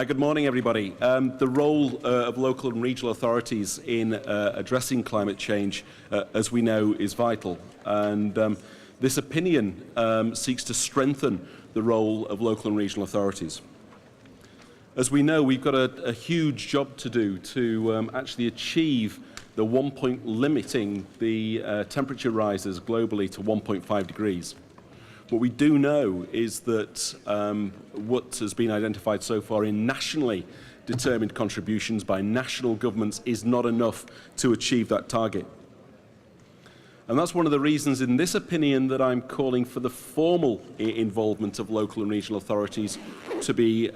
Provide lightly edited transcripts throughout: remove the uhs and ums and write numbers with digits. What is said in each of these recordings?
Good morning, everybody. The role of local and regional authorities in addressing climate change, as we know, is vital. And this opinion seeks to strengthen the role of local and regional authorities. As we know, we've got a huge job to do to actually achieve the 1 point limiting the temperature rises globally to 1.5 degrees. What we do know is that what has been identified so far in nationally determined contributions by national governments is not enough to achieve that target. And that's one of the reasons in this opinion that I'm calling for the formal involvement of local and regional authorities to be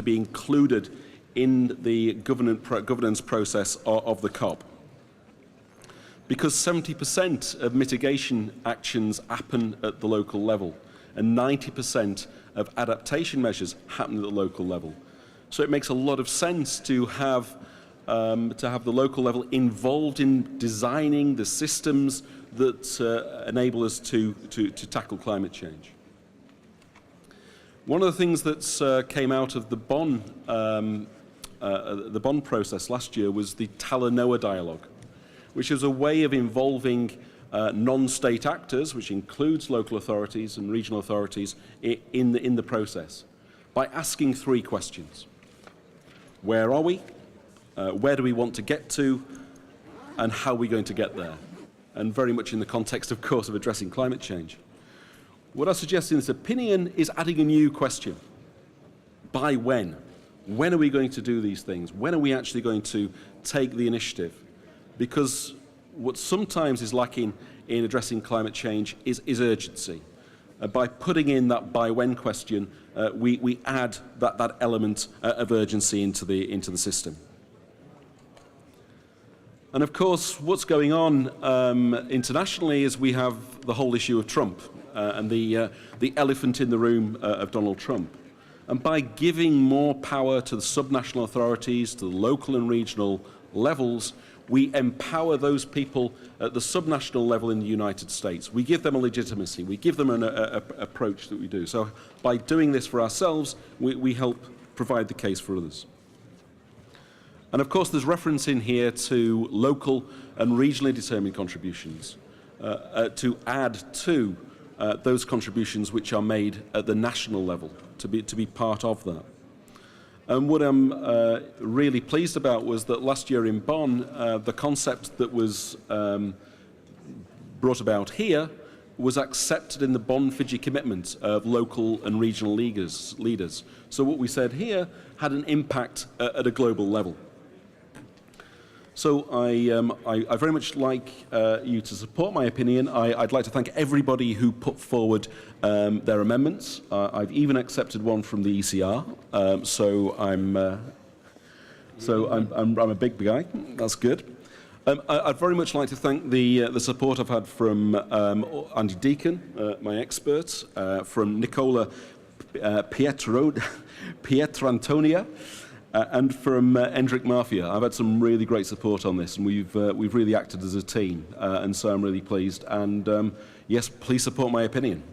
included in the governance process of the COP. Because 70% of mitigation actions happen at the local level and 90% of adaptation measures happen at the local level. So it makes a lot of sense to have the local level involved in designing the systems that enable us to tackle climate change. One of the things that came out of the Bonn process last year was the Talanoa dialogue, which is a way of involving non-state actors, which includes local authorities and regional authorities, in the process, by asking 3 questions. Where are we? Where do we want to get to? And how are we going to get there? And very much in the context, of course, of addressing climate change. What I suggest in this opinion is adding a new question. By when? When are we going to do these things? When are we actually going to take the initiative? Because what sometimes is lacking in addressing climate change is urgency. By putting in that by when question, we add that element of urgency into the system. And of course, what's going on internationally is we have the whole issue of Trump and the elephant in the room of Donald Trump. And by giving more power to the subnational authorities, to the local and regional levels, we empower those people at the subnational level in the United States. We give them a legitimacy. We give them an approach that we do. So by doing this for ourselves, we help provide the case for others. And of course, there's reference in here to local and regionally determined contributions to add to those contributions which are made at the national level, to be part of that. And what I'm really pleased about was that last year in Bonn, the concept that was brought about here was accepted in the Bonn Fiji commitment of local and regional leaders. So what we said here had an impact at a global level. So I very much like you to support my opinion. I'd like to thank everybody who put forward their amendments. I've even accepted one from the ECR. So I'm a big guy. That's good. I'd very much like to thank the support I've had from Andy Deacon, my expert, from Nicola Pietrantonia, and from Endrick Mafia. I've had some really great support on this, and we've really acted as a team, and so I'm really pleased. And yes, please support my opinion.